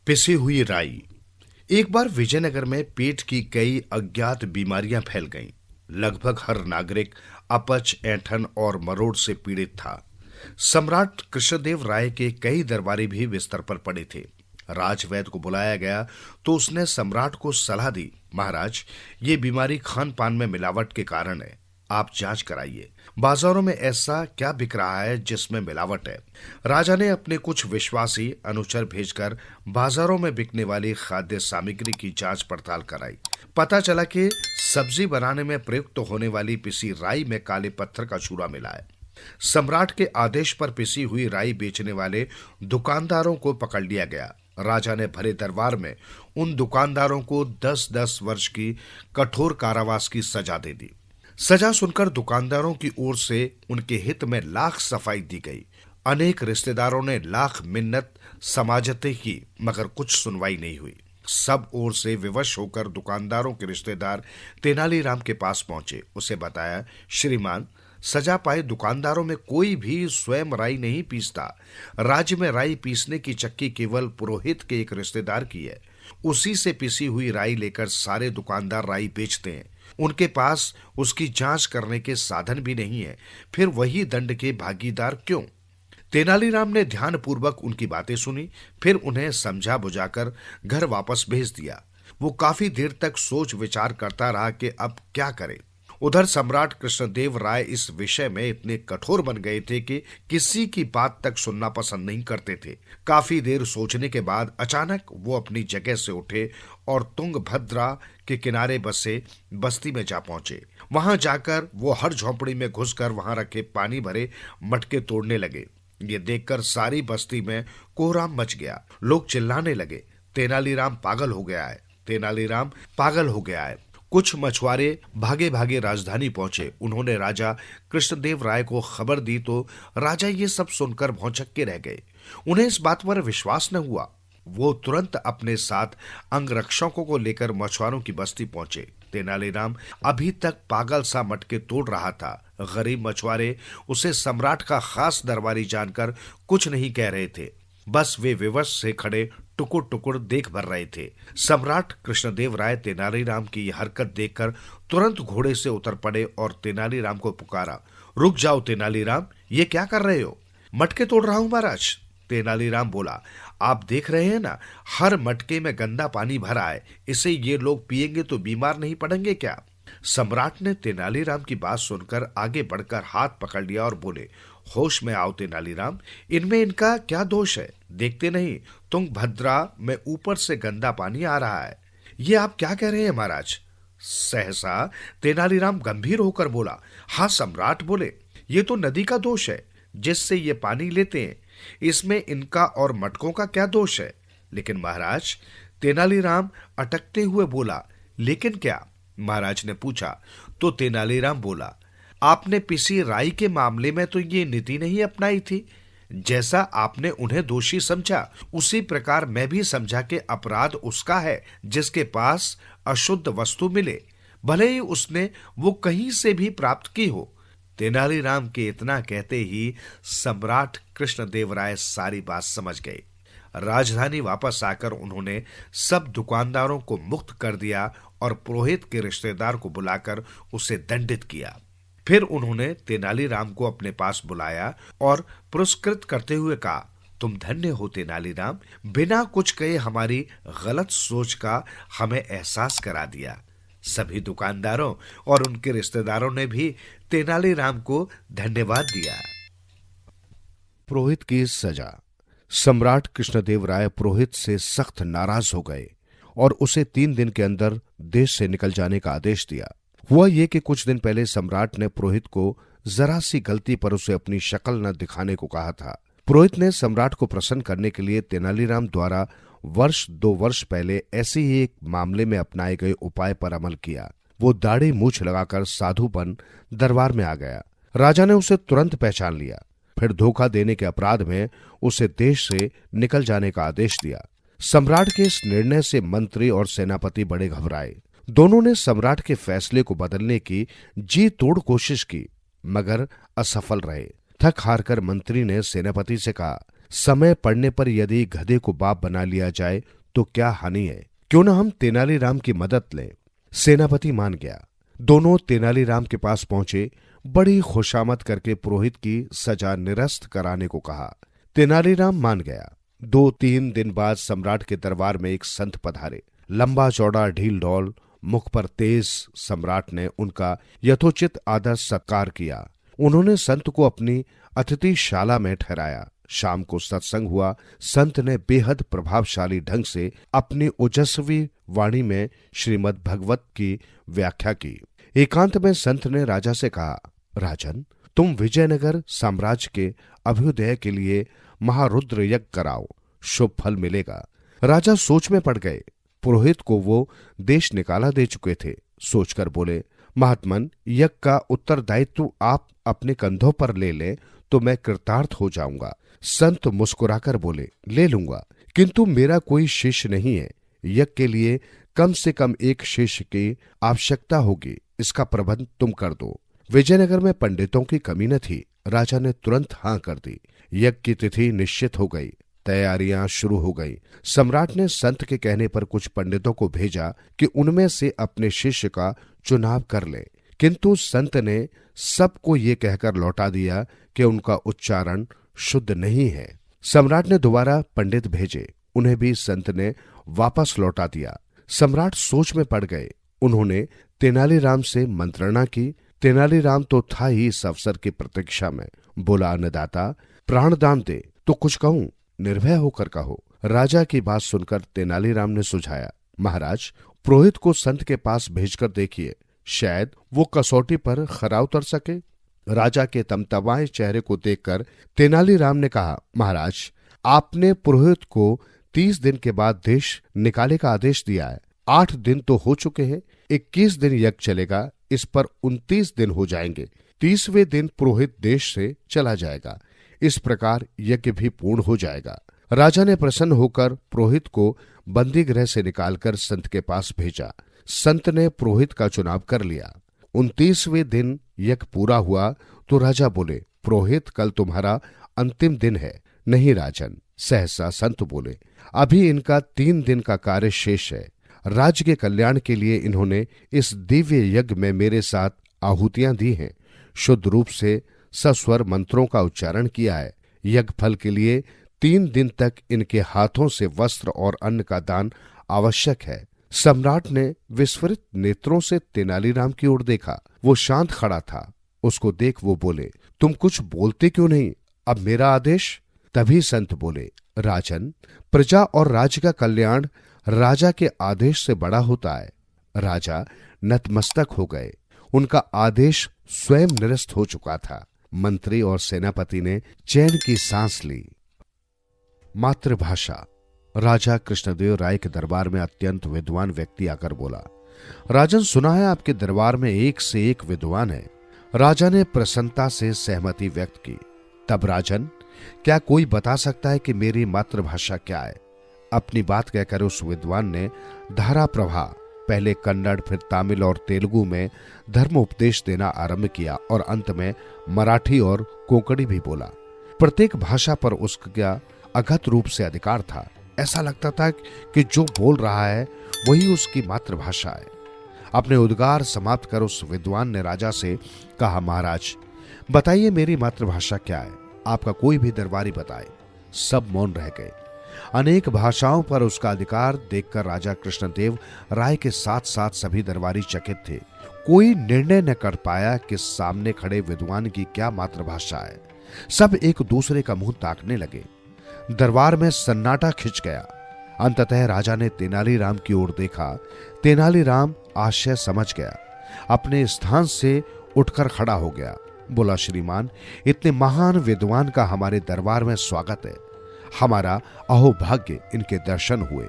पिसी हुई राई। एक बार विजयनगर में पेट की कई अज्ञात बीमारियां फैल गईं। लगभग हर नागरिक अपच, ऐंठन और मरोड़ से पीड़ित था। सम्राट कृष्णदेव राय के कई दरबारी भी बिस्तर पर पड़े थे। राजवैद्य को बुलाया गया तो उसने सम्राट को सलाह दी, महाराज, ये बीमारी खान पान में मिलावट के कारण है। आप जांच कराइए। बाजारों में ऐसा क्या बिक रहा है जिसमें मिलावट है। राजा ने अपने कुछ विश्वासी अनुचर भेजकर बाजारों में बिकने वाली खाद्य सामग्री की जांच पड़ताल कराई। पता चला कि सब्जी बनाने में प्रयुक्त होने वाली पिसी राई में काले पत्थर का चूरा मिला है। सम्राट के आदेश पर पिसी हुई राई बेचने वाले दुकानदारों को पकड़ लिया गया। राजा ने भरे दरबार में उन दुकानदारों को 10-10 वर्ष की कठोर कारावास की सजा दे दी। सजा सुनकर दुकानदारों की ओर से उनके हित में लाख सफाई दी गई। अनेक रिश्तेदारों ने लाख मिन्नत समाजते की, मगर कुछ सुनवाई नहीं हुई। सब ओर से विवश होकर दुकानदारों के रिश्तेदार तेनालीराम के पास पहुंचे। उसे बताया, श्रीमान, सजा पाए दुकानदारों में कोई भी स्वयं राई नहीं पीसता। राज्य में राई पीसने की चक्की केवल पुरोहित के एक रिश्तेदार की है। उसी से पिसी हुई राई लेकर सारे दुकानदार राई बेचते हैं। उनके पास उसकी जांच करने के साधन भी नहीं है, फिर वही दंड के भागीदार क्यों? तेनालीराम ने ध्यानपूर्वक उनकी बातें सुनी, फिर उन्हें समझा बुझाकर घर वापस भेज दिया। वो काफी देर तक सोच विचार करता रहा कि अब क्या करे। उधर सम्राट कृष्णदेव राय इस विषय में इतने कठोर बन गए थे कि किसी की बात तक सुनना पसंद नहीं करते थे। काफी देर सोचने के बाद अचानक वो अपनी जगह से उठे और तुंगभद्रा के किनारे बसे बस्ती में जा पहुंचे। वहां जाकर वो हर झोंपड़ी में घुसकर वहां रखे पानी भरे मटके तोड़ने लगे। ये देखकर सारी बस्ती में कोहराम मच गया। लोग चिल्लाने लगे, तेनालीराम पागल हो गया है, तेनालीराम पागल हो गया है। कुछ मछुआरे भागे भागे राजधानी पहुंचे। उन्होंने राजा कृष्णदेव राय को खबर दी तो राजा ये सब सुनकर भौंचक्के रह गए। उन्हें इस बात पर विश्वास न हुआ। वो तुरंत अपने साथ अंगरक्षकों को लेकर मछुआरों की बस्ती पहुंचे। तेनालीराम अभी तक पागल सा मटके तोड़ रहा था। गरीब मछुआरे उसे सम्राट का खास दरबारी जानकर कुछ नहीं कह रहे थे। बस वे विवश से खड़े टुकुर टुकुर देख भर रहे थे। सम्राट कृष्णदेव राय तेनालीराम की यह हरकत देखकर तुरंत घोड़े से उतर पड़े और तेनालीराम को पुकारा, रुक जाओ तेनालीराम, ये क्या कर रहे हो? मटके तोड़ रहा हूं महाराज। तेनालीराम बोला, आप देख रहे हैं ना, हर मटके में गंदा पानी भरा है। इसे ये लोग पिएंगे तो बीमार नहीं पड़ेंगे क्या? सम्राट ने तेनालीराम की बात सुनकर आगे बढ़कर हाथ पकड़ लिया और बोले, होश में आओ तेनालीराम, इनमें इनका क्या दोष है? देखते नहीं तुंगभद्रा में ऊपर से गंदा पानी आ रहा है। ये आप क्या कह रहे हैं महाराज? सहसा तेनालीराम गंभीर होकर बोला, हाँ सम्राट बोले, ये तो नदी का दोष है जिससे ये पानी लेते हैं। इसमें इनका और मटकों का क्या दोष है? लेकिन महाराज, तेनालीराम अटकते हुए बोला, लेकिन क्या? महाराज ने पूछा तो तेनालीराम बोला, आपने पिसी राई के मामले में तो ये नीति नहीं अपनाई थी। जैसा आपने उन्हें दोषी समझा, उसी प्रकार मैं भी समझा कि अपराध उसका है जिसके पास अशुद्ध वस्तु मिले, भले ही उसने वो कहीं से भी प्राप्त की हो। तेनालीराम के इतना कहते ही सम्राट कृष्णदेव राय सारी बात समझ गए। राजधानी वापस आकर उन्होंने सब दुकानदारों को मुक्त कर दिया और पुरोहित के रिश्तेदार को बुलाकर उसे दंडित किया। फिर उन्होंने तेनालीराम को अपने पास बुलाया और पुरस्कृत करते हुए कहा, तुम धन्य हो तेनालीराम, बिना कुछ कहे हमारी गलत सोच का हमें एहसास करा दिया। सभी दुकानदारों और उनके रिश्तेदारों ने भी तेनालीराम को धन्यवाद दिया। पुरोहित की सजा। सम्राट कृष्णदेव राय पुरोहित से सख्त नाराज हो गए और उसे 3 दिन के अंदर देश से निकल जाने का आदेश दिया। हुआ ये कि कुछ दिन पहले सम्राट ने पुरोहित को जरा सी गलती पर उसे अपनी शक्ल न दिखाने को कहा था। पुरोहित ने सम्राट को प्रसन्न करने के लिए तेनालीराम द्वारा 1-2 वर्ष पहले ऐसे ही एक मामले में अपनाए गए उपाय पर अमल किया। वो दाढ़ी मूछ लगाकर साधुपन दरबार में आ गया। राजा ने उसे तुरंत पहचान लिया। फिर धोखा देने के अपराध में उसे देश से निकल जाने का आदेश दिया। सम्राट के इस निर्णय से मंत्री और सेनापति बड़े घबराए। दोनों ने सम्राट के फैसले को बदलने की जी तोड़ कोशिश की, मगर असफल रहे। थक हार कर मंत्री ने सेनापति से कहा, समय पड़ने पर यदि गधे को बाप बना लिया जाए तो क्या हानि है, क्यों ना हम तेनालीराम की मदद लें। सेनापति मान गया। दोनों तेनालीराम के पास पहुंचे, बड़ी खुशामद करके पुरोहित की सजा निरस्त कराने को कहा। तेनालीराम मान गया। 2-3 दिन बाद सम्राट के दरबार में एक संत पधारे। लंबा चौड़ा ढील ढोल, मुख पर तेज। सम्राट ने उनका यथोचित आदर सत्कार किया। उन्होंने संत को अपनी अतिथिशाला में ठहराया। शाम को सत्संग हुआ। संत ने बेहद प्रभावशाली ढंग से अपनी ओजस्वी वाणी में श्रीमद् भगवत की व्याख्या की। एकांत में संत ने राजा से कहा, राजन, तुम विजयनगर साम्राज्य के अभ्युदय के लिए महारुद्र यज्ञ कराओ, शुभ फल मिलेगा। राजा सोच में पड़ गए। पुरोहित को वो देश निकाला दे चुके थे। सोचकर बोले, महात्मन, यज्ञ का उत्तरदायित्व आप अपने कंधों पर ले लें तो मैं कृतार्थ हो जाऊंगा। संत मुस्कुराकर बोले, ले लूंगा, किंतु मेरा कोई शिष्य नहीं है। यज्ञ के लिए कम से कम एक शिष्य की आवश्यकता होगी। इसका प्रबंध तुम कर दो। विजयनगर में पंडितों की कमी न थी। राजा ने तुरंत हां कर दी। यज्ञ की तिथि निश्चित हो गई। तैयारियां शुरू हो गई। सम्राट ने संत के कहने पर कुछ पंडितों को भेजा कि उनमें से अपने शिष्य का चुनाव कर ले, किंतु संत ने सबको ये कहकर लौटा दिया कि उनका उच्चारण शुद्ध नहीं है। सम्राट ने दोबारा पंडित भेजे, उन्हें भी संत ने वापस लौटा दिया। सम्राट सोच में पड़ गए। उन्होंने तेनालीराम से मंत्रणा की। तेनालीराम तो था ही इस अवसर की प्रतीक्षा में। बोला, अन्नदाता, प्राणदान दे तो कुछ कहूं, निर्भय होकर कहो। राजा की बात सुनकर तेनालीराम ने सुझाया, महाराज, पुरोहित को संत के पास भेजकर देखिए, शायद वो कसौटी पर खरा उतर सके। राजा के तमतमाए चेहरे को देखकर तेनालीराम ने कहा, महाराज, आपने पुरोहित को 30 दिन के बाद देश निकाले का आदेश दिया है। 8 दिन तो हो चुके हैं। 21 दिन यज्ञ चलेगा, इस पर 29 दिन हो जाएंगे। 30वें दिन पुरोहित देश से चला जाएगा। इस प्रकार यज्ञ भी पूर्ण हो जाएगा। राजा ने प्रसन्न होकर पुरोहित को बंदी गृह से निकालकर संत के पास भेजा। संत ने पुरोहित का चुनाव कर लिया। 29वें दिन यज्ञ पूरा हुआ तो राजा बोले, पुरोहित, कल तुम्हारा अंतिम दिन है। नहीं राजन, सहसा संत बोले, अभी इनका 3 दिन का कार्य शेष है। राज्य के कल्याण के लिए इन्होंने इस दिव्य यज्ञ में मेरे साथ आहुतियां दी हैं। शुद्ध रूप से सस्वर मंत्रों का उच्चारण किया है। यज्ञ फल के लिए 3 दिन तक इनके हाथों से वस्त्र और अन्न का दान आवश्यक है। सम्राट ने विस्फारित नेत्रों से तेनालीराम की ओर देखा। वो शांत खड़ा था। उसको देख वो बोले, तुम कुछ बोलते क्यों नहीं, अब मेरा आदेश। तभी संत बोले, राजन, प्रजा और राज्य का कल्याण राजा के आदेश से बड़ा होता है। राजा नतमस्तक हो गए। उनका आदेश स्वयं निरस्त हो चुका था। मंत्री और सेनापति ने चैन की सांस ली। मातृभाषा। राजा कृष्णदेव राय के दरबार में अत्यंत विद्वान व्यक्ति आकर बोला, राजन, सुना है आपके दरबार में एक से एक विद्वान है। राजा ने प्रसन्नता से सहमति व्यक्त की। तब राजन, क्या कोई बता सकता है कि मेरी मातृभाषा क्या है? अपनी बात कहकर उस विद्वान ने धारा प्रवाह, पहले कन्नड़ फिर तमिल और तेलुगु में धर्म उपदेश देना आरंभ किया और अंत में मराठी और कोंकणी भी बोला। प्रत्येक भाषा पर उसका अगत रूप से अधिकार था। ऐसा लगता था कि जो बोल रहा है वही उसकी मातृभाषा है। अपने उद्गार समाप्त कर उस विद्वान ने राजा से कहा, महाराज, बताइए मेरी मातृभाषा क्या है? आपका कोई भी दरबारी बताए। सब मौन रह गए। अनेक भाषाओं पर उसका अधिकार देखकर राजा कृष्णदेव राय के साथ साथ सभी दरबारी चकित थे। कोई निर्णय न कर पाया कि सामने खड़े विद्वान की क्या मातृभाषा है। सब एक दूसरे का मुंह ताकने लगे। दरबार में सन्नाटा खिंच गया। अंततः राजा ने तेनालीराम की ओर देखा। तेनालीराम आशय समझ गया। अपने स्थान से उठकर खड़ा हो गया। बोला, श्रीमान, इतने महान विद्वान का हमारे दरबार में स्वागत है। हमारा अहोभाग्य इनके दर्शन हुए।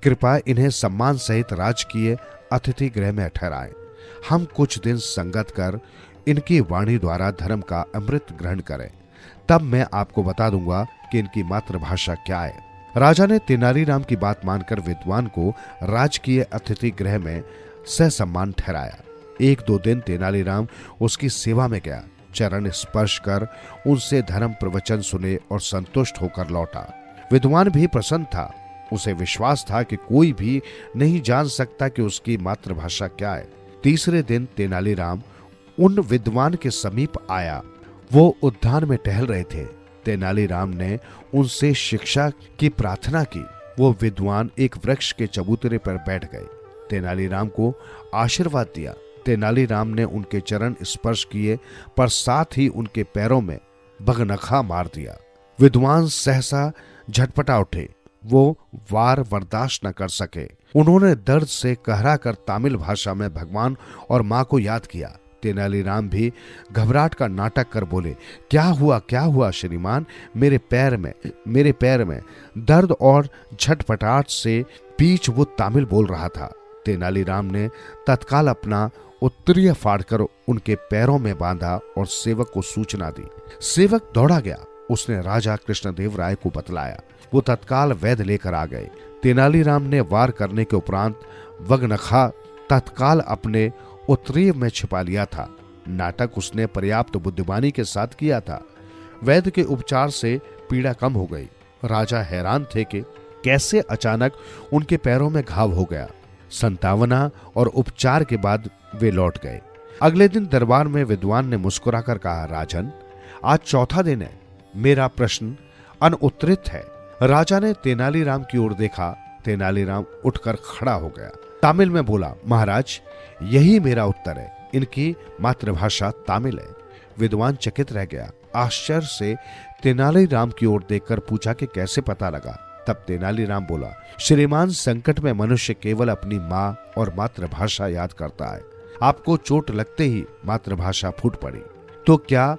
कृपया इन्हें सम्मान सहित राजकीय अतिथि गृह में ठहराएं। हम कुछ दिन संगत कर इनकी वाणी द्वारा धर्म का अमृत ग्रहण करें। तब मैं आपको बता दूंगा कि इनकी मातृभाषा क्या है। राजा ने तेनालीराम की बात मानकर विद्वान को राजकीय अतिथि गृह में ससम्मान ठहराया। 1-2 दिन तेनालीराम उसकी सेवा में गया। चरण स्पर्श कर उनसे धर्म प्रवचन सुने और संतुष्ट होकर लौटा। विद्वान भी प्रसन्न था। उसे विश्वास था कि कोई भी नहीं जान सकता कि उसकी मातृभाषा क्या है। तीसरे दिन तेनालीराम उन विद्वान के समीप आया। वो उद्यान में टहल रहे थे। तेनालीराम ने उनसे शिक्षा की प्रार्थना की। वो विद्वान एक वृक्ष के चबूतरे पर बैठ गए। तेनालीराम को आशीर्वाद दिया। तेनालीराम ने उनके चरण स्पर्श किए, पर साथ ही उनके पैरों में बगनखा मार दिया। विद्वान सहसा झटपटा उठे। वो वार बर्दाश्त न कर सके। उन्होंने दर्द से कहरा कर तमिल भाषा में भगवान और मां को याद किया। तेनालीराम भी घबराहट का नाटक कर बोले, क्या हुआ श्रीमान? मेरे पैर में दर्द और झटपटाहट से बीच वो तमिल बोल रहा था। तेनालीराम ने तत्काल अपना उत्तरीय फाड़कर उनके पैरों में बांधा और सेवक को सूचना दी। सेवक दौड़ा गया। उसने राजा कृष्णदेव राय को बतलाया। वो तत्काल वैद्य लेकर आ गए। तेनालीराम ने वार करने के उपरांत वगनखा तत्काल अपने उत्तरीय में छिपा लिया था। नाटक उसने पर्याप्त बुद्धिमानी के साथ किया था। वैद्य के उपचार से पीड़ा कम हो गई। राजा हैरान थे कि कैसे अचानक उनके पैरों में घाव हो गया। संतावना और उपचार के बाद वे लौट गए। अगले दिन दरबार में विद्वान ने मुस्कुराकर कहा, राजन, आज चौथा दिन है। मेरा प्रश्न अनुत्तरित है। राजा ने तेनालीराम की ओर देखा। तेनालीराम उठकर खड़ा हो गया। तमिल में बोला, महाराज, यही मेरा उत्तर है। इनकी मातृभाषा तमिल है। विद्वान चकित रह गया। आश्चर्य से तेनालीराम की ओर देखकर पूछा कि कैसे पता लगा। तब तेनालीराम बोला, श्रीमान, संकट में मनुष्य केवल अपनी माँ और मातृभाषा याद करता है। आपको चोट लगते ही मातृभाषा फूट पड़ी। तो क्या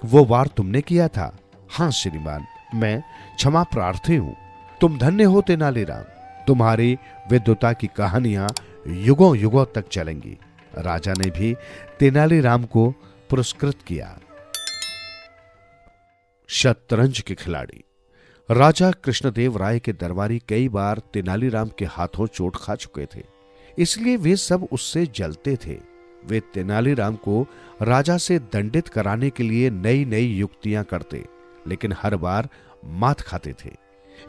वो वार तुमने किया था? हाँ श्रीमान, मैं क्षमा प्रार्थी हूँ। तुम धन्य हो तेनालीराम। तुम्हारी विद्वता की कहानियां युगों युगों तक चलेंगी। राजा ने भी तेनालीराम को पुरस्कृत किया। शतरंज के खिलाड़ी। राजा कृष्णदेव राय के दरबारी कई बार तेनालीराम के हाथों चोट खा चुके थे, इसलिए वे सब उससे जलते थे। वे तेनालीराम को राजा से दंडित कराने के लिए नई नई युक्तियां करते, लेकिन हर बार मात खाते थे।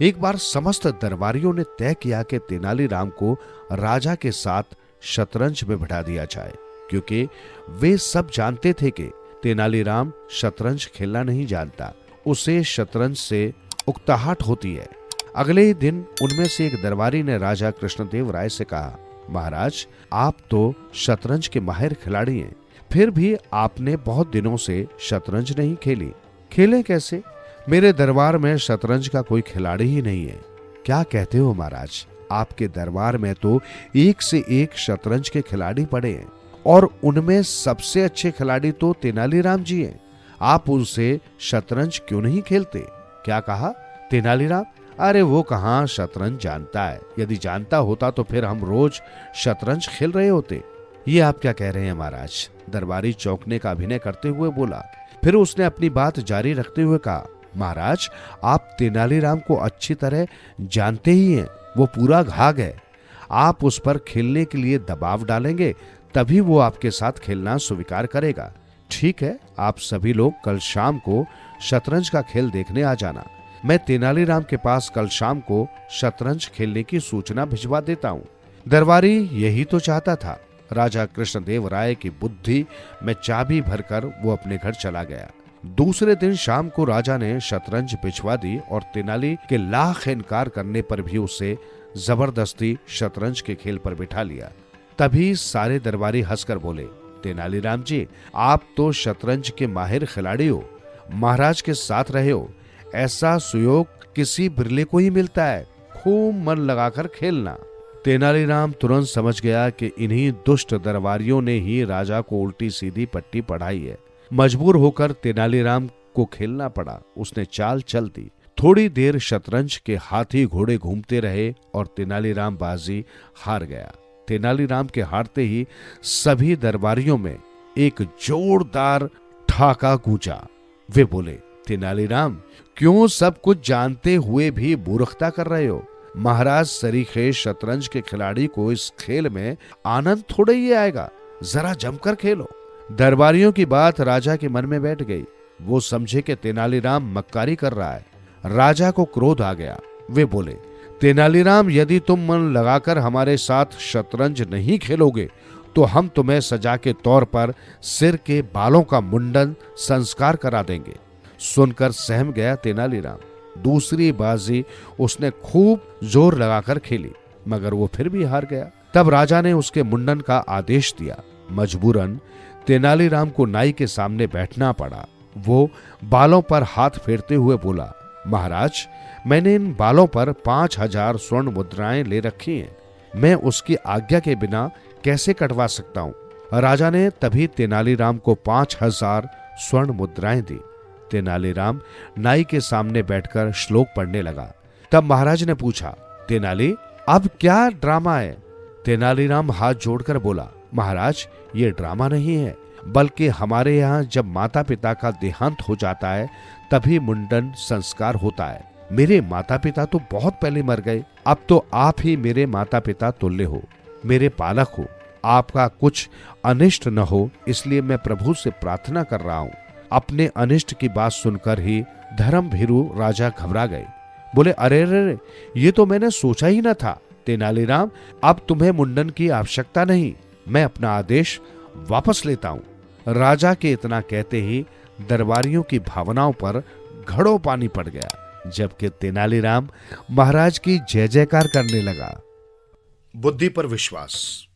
एक बार समस्त दरबारियों ने तय किया कि तेनालीराम को राजा के साथ शतरंज में बिठा दिया जाए, क्योंकि वे सब जानते थे कि तेनालीराम शतरंज खेलना नहीं जानता। उसे शतरंज से उकताहट होती है। अगले ही दिन उनमें से एक दरबारी ने राजा कृष्णदेव राय से कहा, महाराज, आप तो शतरंज के माहिर खिलाड़ी हैं, फिर भी आपने बहुत दिनों से शतरंज नहीं खेली। खेले कैसे? मेरे दरबार में शतरंज का कोई खिलाड़ी ही नहीं है। क्या कहते हो महाराज? आपके दरबार में तो एक से एक शतरंज के खिलाड़ी पड़े हैं, और उनमें सबसे अच्छे खिलाड़ी तो तेनालीराम जी हैं। आप उनसे शतरंज क्यों नहीं खेलते? क्या कहा? तेनालीराम, अरे वो कहाँ शतरंज जानता है। यदि जानता होता तो फिर हम रोज शतरंज खेल रहे होते। ये आप क्या कह रहे हैं महाराज? दरबारी चौंकने का अभिनय करते हुए बोला। फिर उसने अपनी बात जारी रखते हुए कहा, महाराज, आप तेनालीराम को अच्छी तरह जानते ही हैं। वो पूरा घाघ है। आप उस पर खेलने के लिए दबाव डालेंगे तभी वो आपके साथ खेलना स्वीकार करेगा। ठीक है, आप सभी लोग कल शाम को शतरंज का खेल देखने आ जाना। मैं तेनालीराम के पास कल शाम को शतरंज खेलने की सूचना भिजवा देता हूँ। दरबारी यही तो चाहता था। राजा कृष्णदेव राय की बुद्धि में चाबी भरकर वो अपने घर चला गया। दूसरे दिन शाम को राजा ने शतरंज भिजवा दी और तेनाली के लाख इनकार करने पर भी उसे जबरदस्ती शतरंज के खेल पर बिठा लिया। तभी सारे दरबारी हंसकर बोले, तेनालीराम जी, आप तो शतरंज के माहिर खिलाड़ी हो, महाराज के साथ रहे हो। ऐसा सुयोग किसी बिरले को ही मिलता है। खूब मन लगाकर खेलना। तेनालीराम तुरंत समझ गया कि इन्हीं दुष्ट दरबारियों ने ही राजा को उल्टी सीधी पट्टी पढ़ाई है। मजबूर होकर तेनालीराम को खेलना पड़ा। उसने चाल चल दी। थोड़ी देर शतरंज के हाथी घोड़े घूमते रहे और तेनालीराम बाजी हार गया। तेनालीराम के हारते ही सभी दरबारियों में एक जोरदार ठहाका गूंजा। वे बोले, तेनालीराम, क्यों सब कुछ जानते हुए भी मूर्खता कर रहे हो? महाराज सरीखे शतरंज के खिलाड़ी को इस खेल में आनंद थोड़े ही आएगा। जरा जमकर खेलो। दरबारियों की बात राजा के मन में बैठ गई। वो समझे कि तेनालीराम मक्कारी कर रहा है। राजा को क्रोध आ गया। वे बोले, तेनालीराम, यदि तुम मन लगाकर हमारे साथ शतरंज नहीं खेलोगे तो हम तुम्हें सजा के तौर पर सिर के बालों का मुंडन संस्कार करा देंगे। सुनकर सहम गया तेनालीराम। दूसरी बाजी उसने खूब जोर लगाकर खेली, मगर वो फिर भी हार गया। तब राजा ने उसके मुंडन का आदेश दिया। मजबूरन तेनालीराम को नाई के सामने बैठना पड़ा। वो बालों पर हाथ फेरते हुए बोला, महाराज, मैंने इन बालों पर 5,000 स्वर्ण मुद्राएं ले रखी हैं। मैं उसकी आज्ञा के बिना कैसे कटवा सकता हूं? राजा ने तभी तेनालीराम को 5,000 स्वर्ण मुद्राएं दी। तेनालीराम नाई के सामने बैठकर श्लोक पढ़ने लगा। तब महाराज ने पूछा, तेनाली, अब क्या ड्रामा है? तेनालीराम हाथ जोड़कर बोला, महाराज, ये ड्रामा नहीं है, बल्कि हमारे यहाँ जब माता पिता का देहांत हो जाता है तभी मुंडन संस्कार होता है। मेरे माता पिता तो बहुत पहले मर गए। अब तो आप ही मेरे माता पिता तुल्य हो, मेरे पालक हो। आपका कुछ अनिष्ट न हो, इसलिए मैं प्रभु से प्रार्थना कर रहा हूँ। अपने अनिष्ट की बात सुनकर ही धर्मभीरु राजा घबरा गए। बोले, अरे रे, ये तो मैंने सोचा ही न था। तेनालीराम, अब तुम्हें मुंडन की आवश्यकता नहीं, मैं अपना आदेश वापस लेता हूं। राजा के इतना कहते ही दरबारियों की भावनाओं पर घड़ों पानी पड़ गया, जबकि तेनालीराम महाराज की जय जयकार करने लगा। बुद्धि पर विश्वास।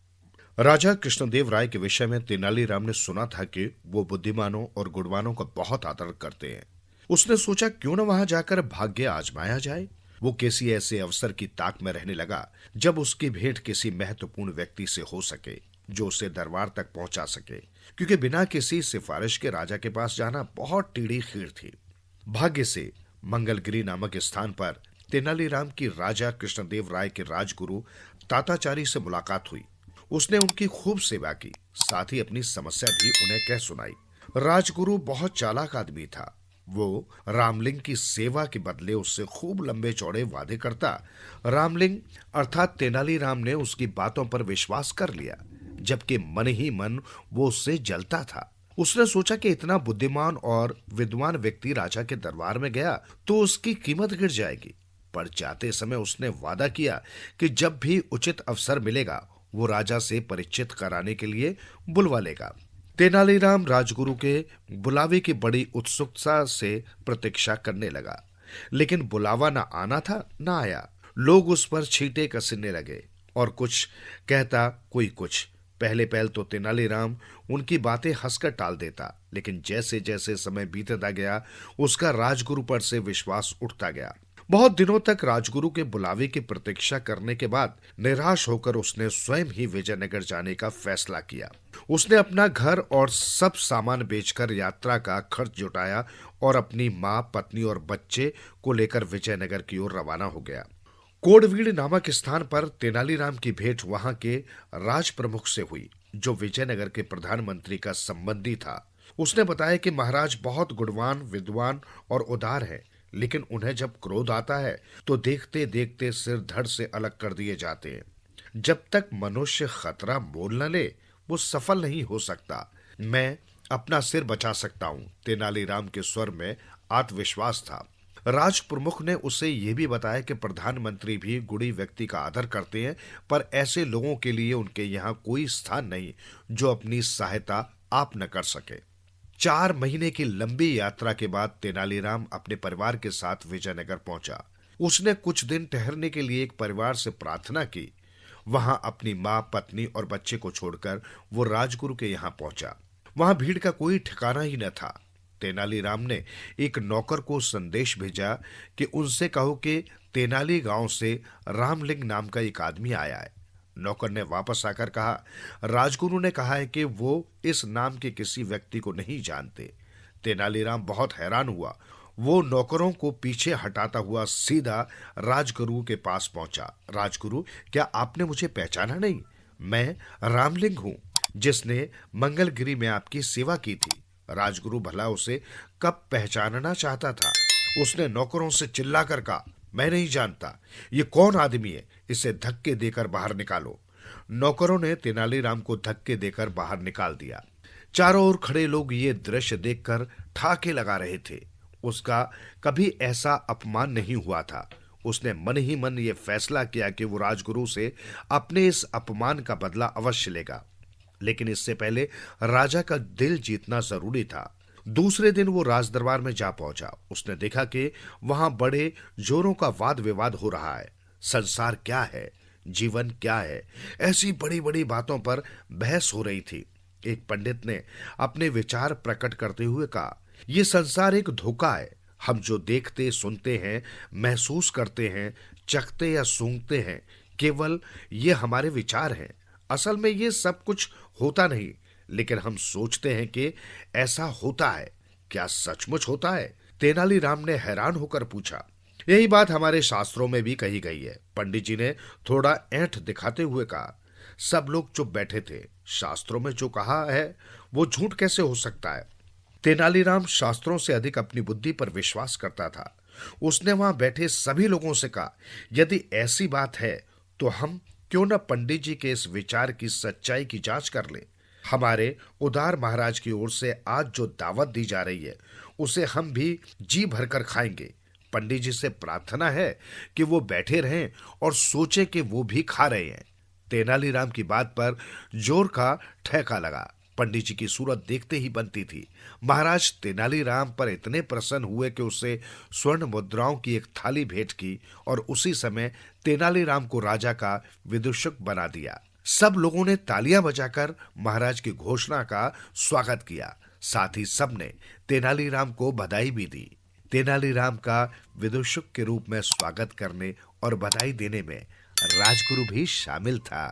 राजा कृष्णदेव राय के विषय में तेनालीराम ने सुना था कि वो बुद्धिमानों और गुणवानों का बहुत आदर करते हैं। उसने सोचा, क्यों न वहां जाकर भाग्य आजमाया जाए। वो किसी ऐसे अवसर की ताक में रहने लगा जब उसकी भेंट किसी महत्वपूर्ण व्यक्ति से हो सके जो उसे दरबार तक पहुंचा सके, क्योंकि बिना किसी सिफारिश के राजा के पास जाना बहुत टेढ़ी खीर थी। भाग्य से मंगलगिरी नामक स्थान पर तेनालीराम की राजा कृष्णदेव राय के राजगुरु ताताचारी से मुलाकात हुई। उसने उनकी खूब सेवा की, साथ ही अपनी समस्या भी उन्हें कह सुनाई। राजगुरु बहुत चालाक आदमी था। वो रामलिंग की सेवा के बदले उससे खूब लंबे चौड़े वादे करता। रामलिंग अर्थात तेनालीराम ने उसकी बातों पर विश्वास कर लिया, जबकि मन ही मन वो उससे जलता था। उसने सोचा कि इतना बुद्धिमान और विद्वान व्यक्ति राजा के दरबार में गया तो उसकी कीमत गिर जाएगी। पर जाते समय उसने वादा किया कि जब भी उचित अवसर मिलेगा वो राजा से परिचित कराने के लिए बुलवा लेगा। तेनालीराम राजगुरु के बुलावे की बड़ी उत्सुकता से प्रतीक्षा करने लगा, लेकिन बुलावा न आना था न आया। लोग उस पर छींटे कसने लगे और कुछ कहता, कोई कुछ। पहले पहल तो तेनालीराम उनकी बातें हंसकर टाल देता, लेकिन जैसे जैसे समय बीतता गया उसका राजगुरु पर से विश्वास उठता गया। बहुत दिनों तक राजगुरु के बुलावे की प्रतीक्षा करने के बाद निराश होकर उसने स्वयं ही विजयनगर जाने का फैसला किया। उसने अपना घर और सब सामान बेचकर यात्रा का खर्च जुटाया और अपनी मां, पत्नी और बच्चे को लेकर विजयनगर की ओर रवाना हो गया। कोडवीड़ नामक स्थान पर तेनालीराम की भेंट वहां के राज प्रमुख से हुई, जो विजयनगर के प्रधानमंत्री का संबंधी था। उसने बताया कि महाराज बहुत गुणवान, विद्वान और उदार है, लेकिन उन्हें जब क्रोध आता है तो देखते देखते सिर धड़ से अलग कर दिए जाते हैं। जब तक मनुष्य खतरा मोल न ले वो सफल नहीं हो सकता। मैं अपना सिर बचा सकता हूं। तेनालीराम के स्वर में आत्मविश्वास था। राज प्रमुख ने उसे यह भी बताया कि प्रधानमंत्री भी गुणी व्यक्ति का आदर करते हैं, पर ऐसे लोगों के लिए उनके यहाँ कोई स्थान नहीं जो अपनी सहायता आप न कर सके। 4 महीने की लंबी यात्रा के बाद तेनालीराम अपने परिवार के साथ विजयनगर पहुंचा। उसने कुछ दिन ठहरने के लिए एक परिवार से प्रार्थना की। वहां अपनी मां, पत्नी और बच्चे को छोड़कर वो राजगुरु के यहाँ पहुंचा। वहां भीड़ का कोई ठिकाना ही न था। तेनालीराम ने एक नौकर को संदेश भेजा कि उनसे कहो कि तेनाली गांव से रामलिंग नाम का एक आदमी आया है। नौकर ने वापस आकर कहा, राजगुरु ने कहा है कि वो इस नाम के किसी व्यक्ति को नहीं जानते। तेनालीराम बहुत हैरान हुआ। वो नौकरों को पीछे हटाता हुआ सीधा राजगुरु के पास पहुंचा। राजगुरु, क्या आपने मुझे पहचाना नहीं? मैं रामलिंग हूं, जिसने मंगलगिरी में आपकी सेवा की थी। राजगुरु भला उसे कब पहचानना चाहता था। उसने नौकरों से चिल्लाकर कहा, मैं नहीं जानता। ये कौन आदमी है? इसे धक्के देकर बाहर निकालो। नौकरों ने तेनालीराम को धक्के देकर बाहर निकाल दिया। चारों ओर खड़े लोग ये दृश्य देखकर ठाके लगा रहे थे। उसका कभी ऐसा अपमान नहीं हुआ था। उसने मन ही मन ये फैसला किया कि वो राजगुरु से अपने इस अपमान का बदला अवश्य लेगा। लेकिन इससे पहले राजा का दिल जीतना जरूरी था। दूसरे दिन वो राजदरबार में जा पहुंचा। उसने देखा कि वहां बड़े जोरों का वाद विवाद हो रहा है। संसार क्या है, जीवन क्या है, ऐसी बड़ी बड़ी बातों पर बहस हो रही थी। एक पंडित ने अपने विचार प्रकट करते हुए कहा, यह संसार एक धोखा है। हम जो देखते, सुनते हैं, महसूस करते हैं, चखते या सूंघते हैं, केवल ये हमारे विचार हैं। असल में ये सब कुछ होता नहीं, लेकिन हम सोचते हैं कि ऐसा होता है। क्या सचमुच होता है? तेनालीराम ने हैरान होकर पूछा। यही बात हमारे शास्त्रों में भी कही गई है, पंडित जी ने थोड़ा ऐंठ दिखाते हुए कहा। सब लोग चुप बैठे थे। शास्त्रों में जो कहा है वो झूठ कैसे हो सकता है? तेनालीराम शास्त्रों से अधिक अपनी बुद्धि पर विश्वास करता था। उसने वहां बैठे सभी लोगों से कहा, यदि ऐसी बात है तो हम क्यों न पंडित जी के इस विचार की सच्चाई की जांच कर लें। हमारे उदार महाराज की ओर से आज जो दावत दी जा रही है उसे हम भी जी भरकर खाएंगे। पंडित जी से प्रार्थना है कि वो बैठे रहें और सोचे कि वो भी खा रहे हैं। तेनालीराम की बात पर जोर का ठेका लगा। पंडित जी की सूरत देखते ही बनती थी। महाराज तेनालीराम पर इतने प्रसन्न हुए कि उसे स्वर्ण मुद्राओं की एक थाली भेंट की और उसी समय तेनालीराम को राजा का विदूषक बना दिया। सब लोगों ने तालियां बजाकर महाराज की घोषणा का स्वागत किया। साथ ही सबने तेनालीराम को बधाई भी दी। तेनालीराम का विदूषक के रूप में स्वागत करने और बधाई देने में राजगुरु भी शामिल था।